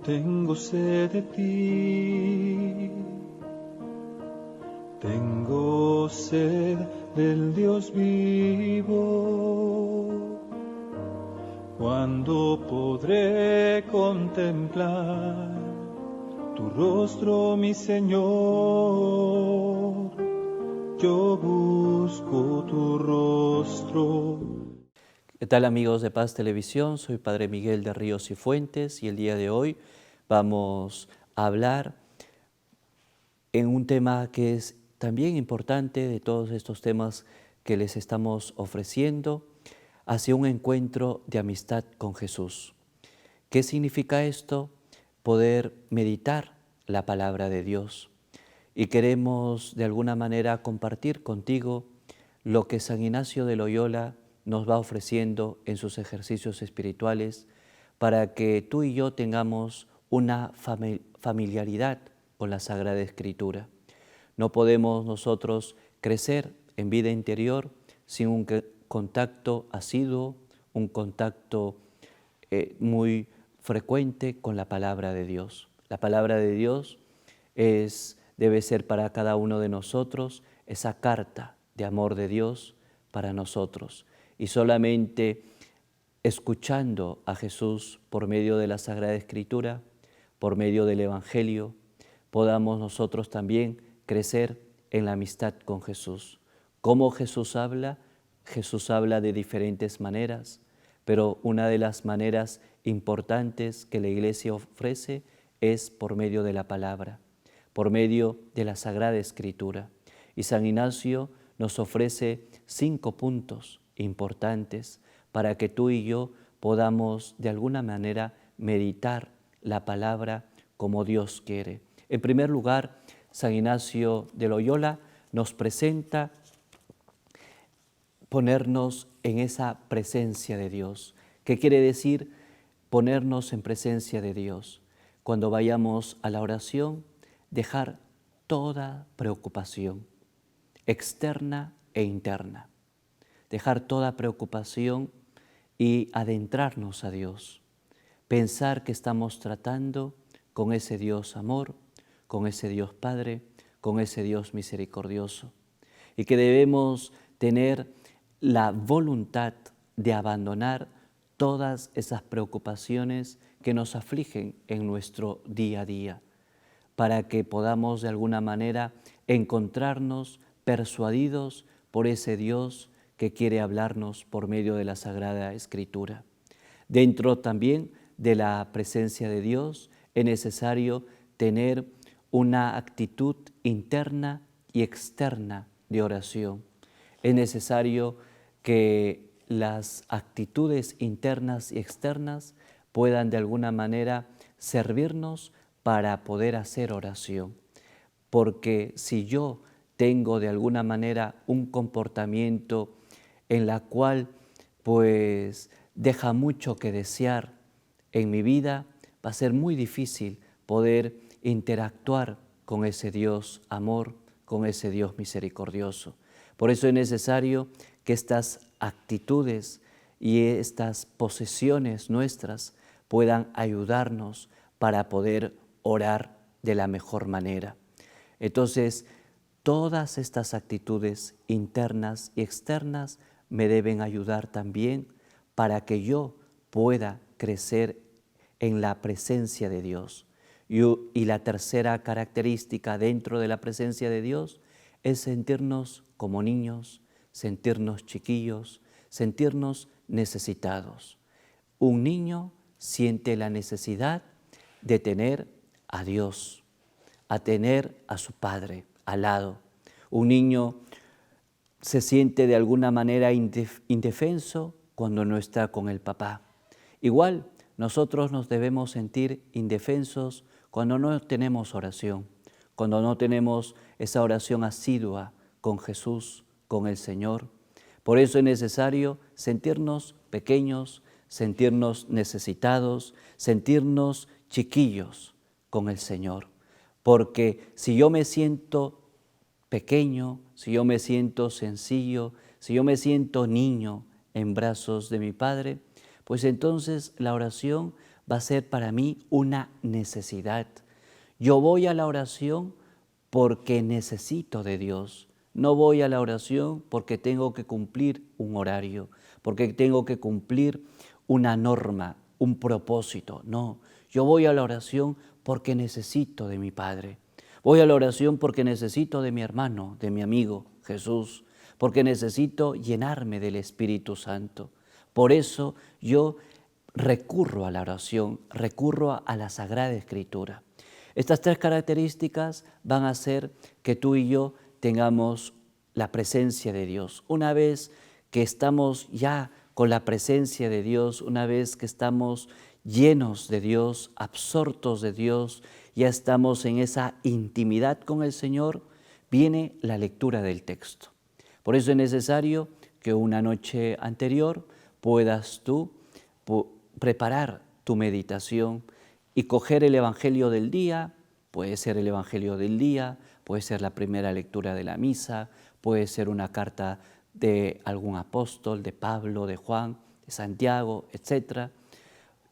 Tengo sed de ti, tengo sed del Dios vivo. ¿Cuándo podré contemplar tu rostro, mi Señor? Yo busco tu rostro. ¿Qué tal, amigos de Paz Televisión? Soy Padre Miguel de Ríos y Fuentes y el día de hoy vamos a hablar en un tema que es también importante de todos estos temas que les estamos ofreciendo, hacia un encuentro de amistad con Jesús. ¿Qué significa esto? Poder meditar la palabra de Dios. Y queremos de alguna manera compartir contigo lo que San Ignacio de Loyola nos va ofreciendo en sus ejercicios espirituales para que tú y yo tengamos una familiaridad con la Sagrada Escritura. No podemos nosotros crecer en vida interior sin un contacto asiduo, un contacto muy frecuente con la palabra de Dios. La palabra de Dios debe ser para cada uno de nosotros esa carta de amor de Dios para nosotros. Y solamente escuchando a Jesús por medio de la Sagrada Escritura, por medio del Evangelio, podamos nosotros también crecer en la amistad con Jesús. ¿Cómo Jesús habla? Jesús habla de diferentes maneras, pero una de las maneras importantes que la Iglesia ofrece es por medio de la palabra, por medio de la Sagrada Escritura. Y San Ignacio nos ofrece 5 puntos importantes para que tú y yo podamos de alguna manera meditar la palabra como Dios quiere. En primer lugar, San Ignacio de Loyola nos presenta ponernos en esa presencia de Dios. ¿Qué quiere decir ponernos en presencia de Dios? Cuando vayamos a la oración, dejar toda preocupación, externa e interna. Dejar toda preocupación y adentrarnos a Dios. Pensar que estamos tratando con ese Dios amor, con ese Dios Padre, con ese Dios misericordioso. Y que debemos tener la voluntad de abandonar todas esas preocupaciones que nos afligen en nuestro día a día, para que podamos de alguna manera encontrarnos persuadidos por ese Dios que quiere hablarnos por medio de la Sagrada Escritura. Dentro también de la presencia de Dios es necesario tener una actitud interna y externa de oración. Es necesario que las actitudes internas y externas puedan de alguna manera servirnos para poder hacer oración. Porque si yo tengo de alguna manera un comportamiento en la cual pues deja mucho que desear en mi vida, va a ser muy difícil poder interactuar con ese Dios amor, con ese Dios misericordioso. Por eso es necesario que estas actitudes y estas posesiones nuestras puedan ayudarnos para poder orar de la mejor manera. Entonces, todas estas actitudes internas y externas me deben ayudar también para que yo pueda crecer en la presencia de Dios. Y la tercera característica dentro de la presencia de Dios es sentirnos como niños, sentirnos chiquillos, sentirnos necesitados. Un niño siente la necesidad de tener a Dios, a tener a su Padre al lado. Un niño se siente de alguna manera indefenso cuando no está con el papá. Igual, nosotros nos debemos sentir indefensos cuando no tenemos oración, cuando no tenemos esa oración asidua con Jesús, con el Señor. Por eso es necesario sentirnos pequeños, sentirnos necesitados, sentirnos chiquillos con el Señor. Porque si yo me siento pequeño, si yo me siento sencillo, si yo me siento niño en brazos de mi Padre, pues entonces la oración va a ser para mí una necesidad. Yo voy a la oración porque necesito de Dios. No voy a la oración porque tengo que cumplir un horario, porque tengo que cumplir una norma, un propósito. No, yo voy a la oración porque necesito de mi Padre. Voy a la oración porque necesito de mi hermano, de mi amigo Jesús, porque necesito llenarme del Espíritu Santo. Por eso yo recurro a la oración, recurro a la Sagrada Escritura. Estas tres características van a hacer que tú y yo tengamos la presencia de Dios. Una vez que estamos ya con la presencia de Dios, una vez que estamos llenos de Dios, absortos de Dios, ya estamos en esa intimidad con el Señor, viene la lectura del texto. Por eso es necesario que una noche anterior puedas tú preparar tu meditación y coger el Evangelio del día. Puede ser el Evangelio del día, puede ser la primera lectura de la misa, puede ser una carta de algún apóstol, de Pablo, de Juan, de Santiago, etc.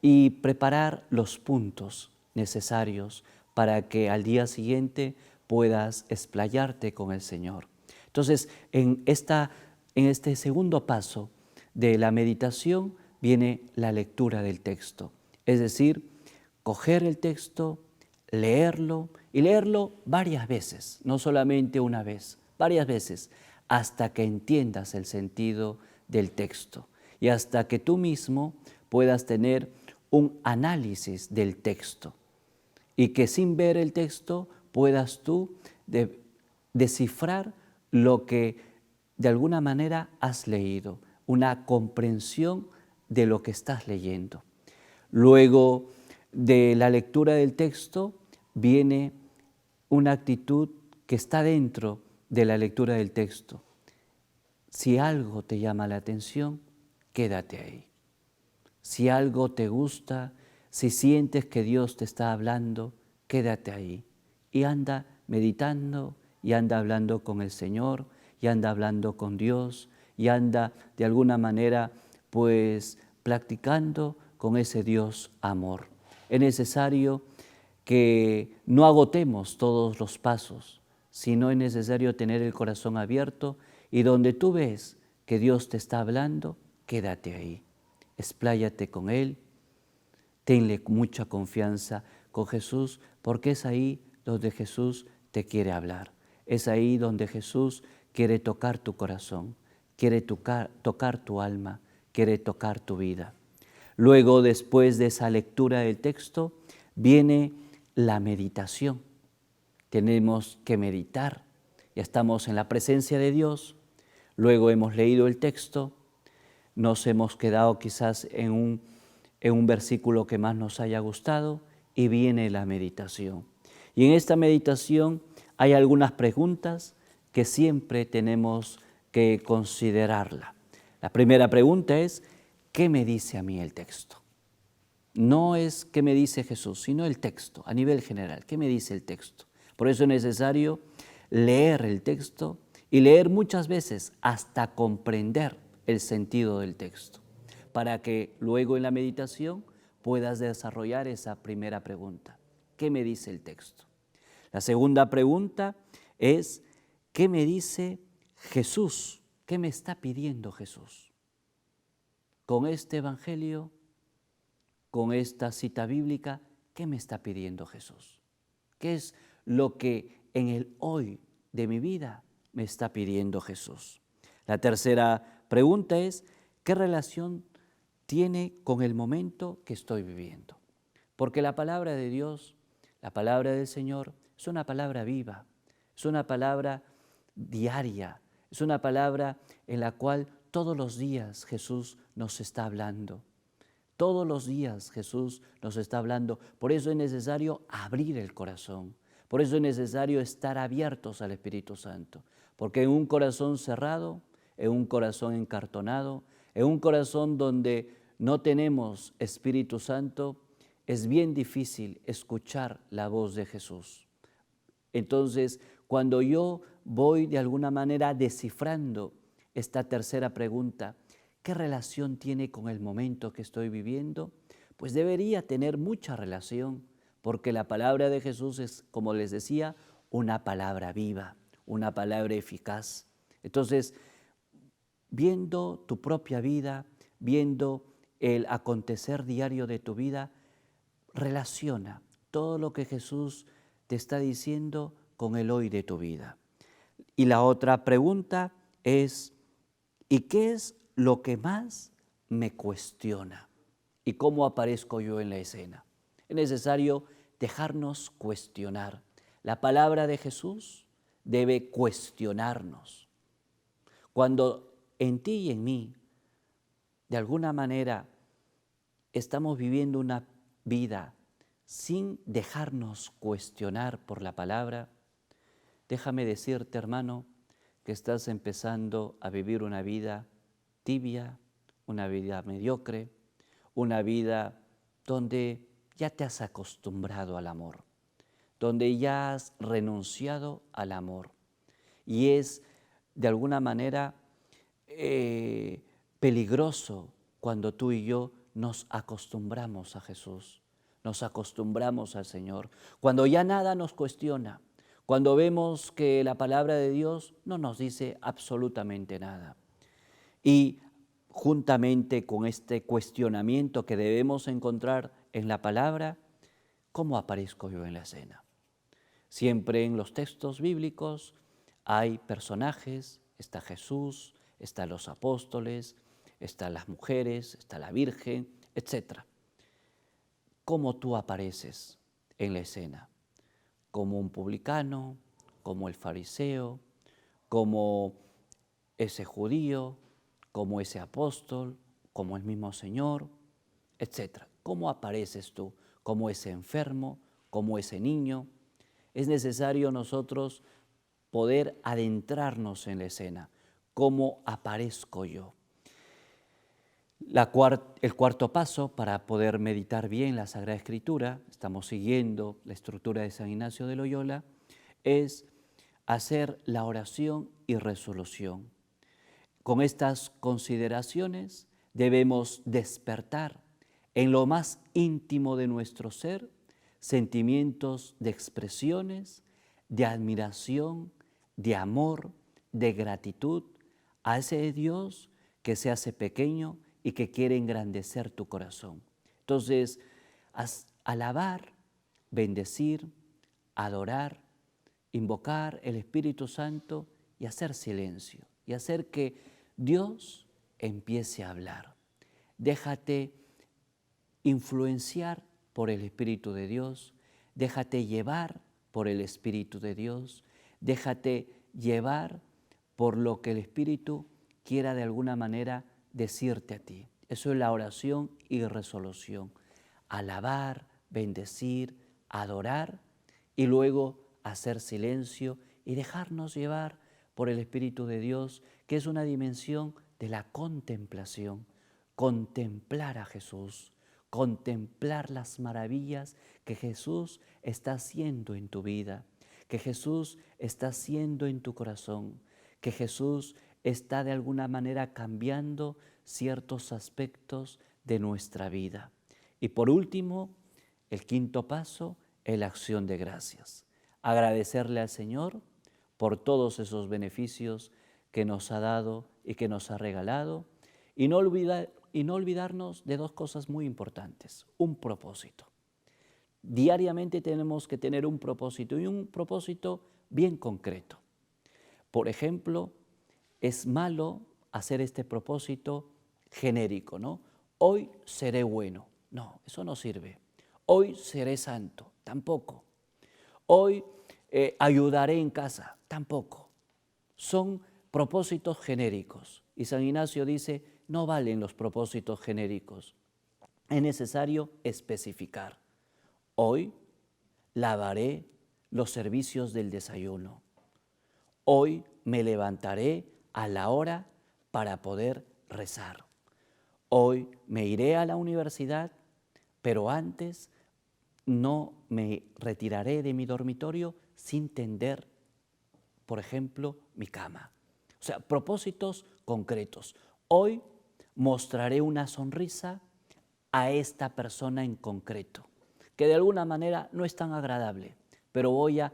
Y preparar los puntos necesarios para que al día siguiente puedas explayarte con el Señor. Entonces, en este segundo paso de la meditación viene la lectura del texto, es decir, coger el texto, leerlo y leerlo varias veces, no solamente una vez, varias veces, hasta que entiendas el sentido del texto y hasta que tú mismo puedas tener un análisis del texto y que sin ver el texto puedas tú descifrar lo que de alguna manera has leído, una comprensión de lo que estás leyendo. Luego de la lectura del texto viene una actitud que está dentro de la lectura del texto. Si algo te llama la atención, quédate ahí. Si algo te gusta, si sientes que Dios te está hablando, quédate ahí y anda meditando y anda hablando con el Señor y anda hablando con Dios y anda de alguna manera pues practicando con ese Dios amor. Es necesario que no agotemos todos los pasos, sino es necesario tener el corazón abierto y donde tú ves que Dios te está hablando, quédate ahí, expláyate con Él, tenle mucha confianza con Jesús, porque es ahí donde Jesús te quiere hablar, es ahí donde Jesús quiere tocar tu corazón, quiere tocar tu alma, quiere tocar tu vida. Luego, después de esa lectura del texto, viene la meditación. Tenemos que meditar. Ya estamos en la presencia de Dios, luego hemos leído el texto, nos hemos quedado quizás en un versículo que más nos haya gustado y viene la meditación. Y en esta meditación hay algunas preguntas que siempre tenemos que considerarla. La primera pregunta es, ¿qué me dice a mí el texto? No es qué me dice Jesús, sino el texto, a nivel general. ¿Qué me dice el texto? Por eso es necesario leer el texto y leer muchas veces hasta comprender el sentido del texto, para que luego en la meditación puedas desarrollar esa primera pregunta. ¿Qué me dice el texto? La segunda pregunta es, ¿qué me dice Jesús? ¿Qué me está pidiendo Jesús? Con este evangelio, con esta cita bíblica, ¿qué me está pidiendo Jesús? ¿Qué es lo que en el hoy de mi vida me está pidiendo Jesús? La tercera pregunta es, ¿qué relación tiene con el momento que estoy viviendo? Porque la palabra de Dios, la palabra del Señor, es una palabra viva, es una palabra diaria, es una palabra en la cual todos los días Jesús nos está hablando. Todos los días Jesús nos está hablando. Por eso es necesario abrir el corazón. Por eso es necesario estar abiertos al Espíritu Santo. Porque en un corazón cerrado, en un corazón encartonado, en un corazón donde no tenemos Espíritu Santo, es bien difícil escuchar la voz de Jesús. Entonces, cuando yo voy de alguna manera descifrando esta tercera pregunta, ¿qué relación tiene con el momento que estoy viviendo? Pues debería tener mucha relación, porque la palabra de Jesús es, como les decía, una palabra viva, una palabra eficaz. Entonces, viendo tu propia vida, viendo el acontecer diario de tu vida, relaciona todo lo que Jesús te está diciendo con el hoy de tu vida. Y la otra pregunta es, ¿y qué es lo que más me cuestiona? ¿Y cómo aparezco yo en la escena? Es necesario dejarnos cuestionar. La palabra de Jesús debe cuestionarnos. Cuando en ti y en mí, de alguna manera, estamos viviendo una vida sin dejarnos cuestionar por la palabra, déjame decirte, hermano, que estás empezando a vivir una vida tibia, una vida mediocre, una vida donde ya te has acostumbrado al amor, donde ya has renunciado al amor. Y es de alguna manera peligroso cuando tú y yo nos acostumbramos a Jesús, nos acostumbramos al Señor, cuando ya nada nos cuestiona, cuando vemos que la palabra de Dios no nos dice absolutamente nada. Y juntamente con este cuestionamiento que debemos encontrar en la palabra, ¿cómo aparezco yo en la escena? Siempre en los textos bíblicos hay personajes, está Jesús, están los apóstoles, están las mujeres, está la Virgen, etc. ¿Cómo tú apareces en la escena? ¿Como un publicano, como el fariseo, como ese judío, como ese apóstol, como el mismo Señor, etc.? ¿Cómo apareces tú? ¿Como ese enfermo, como ese niño? Es necesario nosotros poder adentrarnos en la escena. ¿Cómo aparezco yo? El cuarto paso para poder meditar bien la Sagrada Escritura, estamos siguiendo la estructura de San Ignacio de Loyola, es hacer la oración y resolución. Con estas consideraciones debemos despertar en lo más íntimo de nuestro ser sentimientos de expresiones, de admiración, de amor, de gratitud a ese Dios que se hace pequeño y que quiere engrandecer tu corazón. Entonces, alabar, bendecir, adorar, invocar el Espíritu Santo y hacer silencio y hacer que Dios empiece a hablar. Déjate influenciar por el Espíritu de Dios, déjate llevar por el Espíritu de Dios, déjate llevar por lo que el Espíritu quiera de alguna manera decirte a ti. Eso es la oración y resolución. Alabar, bendecir, adorar y luego hacer silencio y dejarnos llevar por el Espíritu de Dios, que es una dimensión de la contemplación. Contemplar a Jesús, contemplar las maravillas que Jesús está haciendo en tu vida, que Jesús está haciendo en tu corazón, que Jesús está de alguna manera cambiando ciertos aspectos de nuestra vida. Y por último, el quinto paso es la acción de gracias. Agradecerle al Señor por todos esos beneficios que nos ha dado y que nos ha regalado y no olvidarnos de dos cosas muy importantes. Un propósito. Diariamente tenemos que tener un propósito y un propósito bien concreto. Por ejemplo, es malo hacer este propósito genérico, ¿no? Hoy seré bueno. No, eso no sirve. Hoy seré santo. Tampoco. Hoy ayudaré en casa. Tampoco. Son propósitos genéricos. Y San Ignacio dice, no valen los propósitos genéricos. Es necesario especificar. Hoy lavaré los servicios del desayuno. Hoy me levantaré a la hora para poder rezar. Hoy me iré a la universidad, pero antes no me retiraré de mi dormitorio sin tender, por ejemplo, mi cama. O sea, propósitos concretos. Hoy mostraré una sonrisa a esta persona en concreto, que de alguna manera no es tan agradable, pero voy a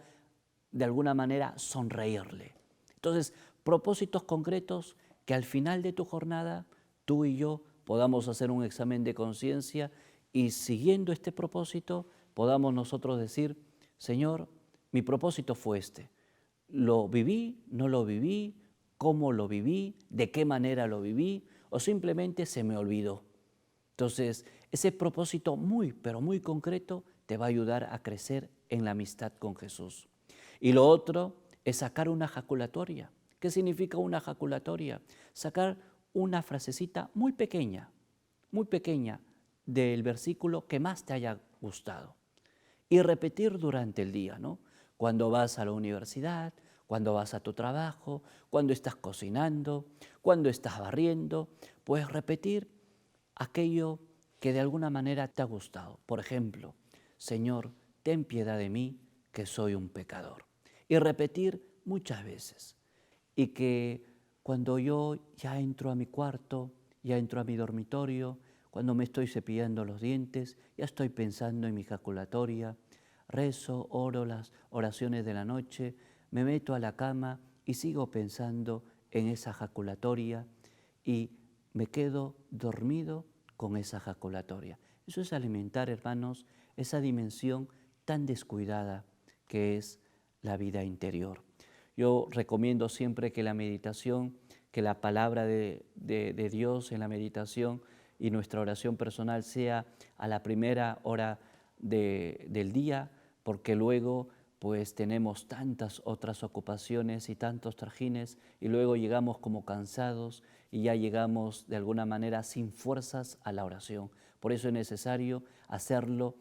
de alguna manera sonreírle. Entonces, propósitos concretos que al final de tu jornada tú y yo podamos hacer un examen de conciencia y siguiendo este propósito podamos nosotros decir, Señor, mi propósito fue este. ¿Lo viví? ¿No lo viví? ¿Cómo lo viví? ¿De qué manera lo viví? ¿O simplemente se me olvidó? Entonces, ese propósito muy, pero muy concreto te va a ayudar a crecer en la amistad con Jesús. Y lo otro es sacar una jaculatoria. ¿Qué significa una jaculatoria? Sacar una frasecita muy pequeña del versículo que más te haya gustado y repetir durante el día, ¿no? Cuando vas a la universidad, cuando vas a tu trabajo, cuando estás cocinando, cuando estás barriendo, puedes repetir aquello que de alguna manera te ha gustado. Por ejemplo, Señor, ten piedad de mí, que soy un pecador. Y repetir muchas veces. Y que cuando yo ya entro a mi cuarto, ya entro a mi dormitorio, cuando me estoy cepillando los dientes, ya estoy pensando en mi jaculatoria, rezo, oro las oraciones de la noche, me meto a la cama y sigo pensando en esa jaculatoria y me quedo dormido con esa jaculatoria. Eso es alimentar, hermanos, esa dimensión tan descuidada que es la vida interior. Yo recomiendo siempre que la meditación, que la palabra de Dios en la meditación y nuestra oración personal sea a la primera hora del día, porque luego pues tenemos tantas otras ocupaciones y tantos trajines y luego llegamos como cansados y ya llegamos de alguna manera sin fuerzas a la oración. Por eso es necesario hacerlo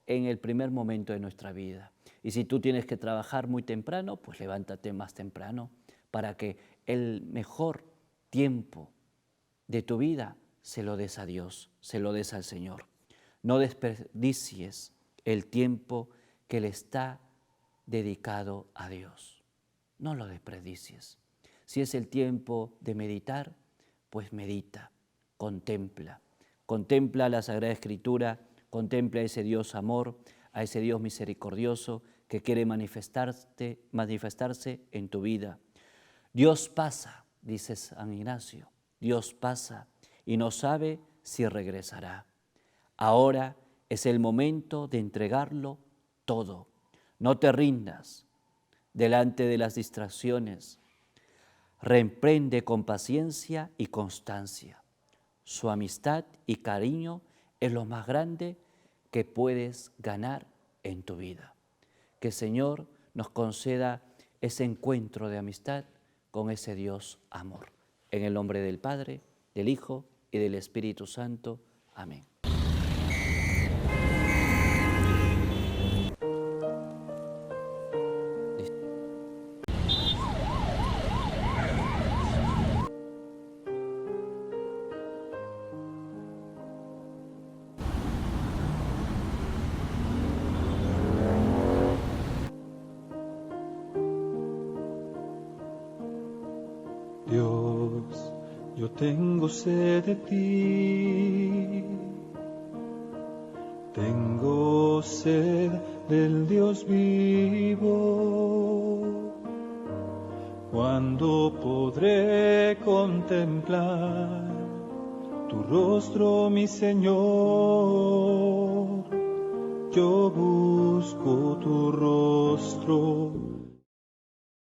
en el primer momento de nuestra vida. Y si tú tienes que trabajar muy temprano, pues levántate más temprano para que el mejor tiempo de tu vida se lo des a Dios, se lo des al Señor. No desperdicies el tiempo que le está dedicado a Dios. No lo desperdicies. Si es el tiempo de meditar, pues medita, contempla. Contempla la Sagrada Escritura, contempla a ese Dios amor, a ese Dios misericordioso que quiere manifestarse en tu vida. Dios pasa, dice San Ignacio, Dios pasa y no sabe si regresará. Ahora es el momento de entregarlo todo. No te rindas delante de las distracciones. Reemprende con paciencia y constancia. Su amistad y cariño es lo más grande que puedes ganar en tu vida. Que el Señor nos conceda ese encuentro de amistad con ese Dios amor. En el nombre del Padre, del Hijo y del Espíritu Santo. Amén. Dios, yo tengo sed de ti, tengo sed del Dios vivo. ¿Cuándo podré contemplar tu rostro, mi Señor? Yo busco tu rostro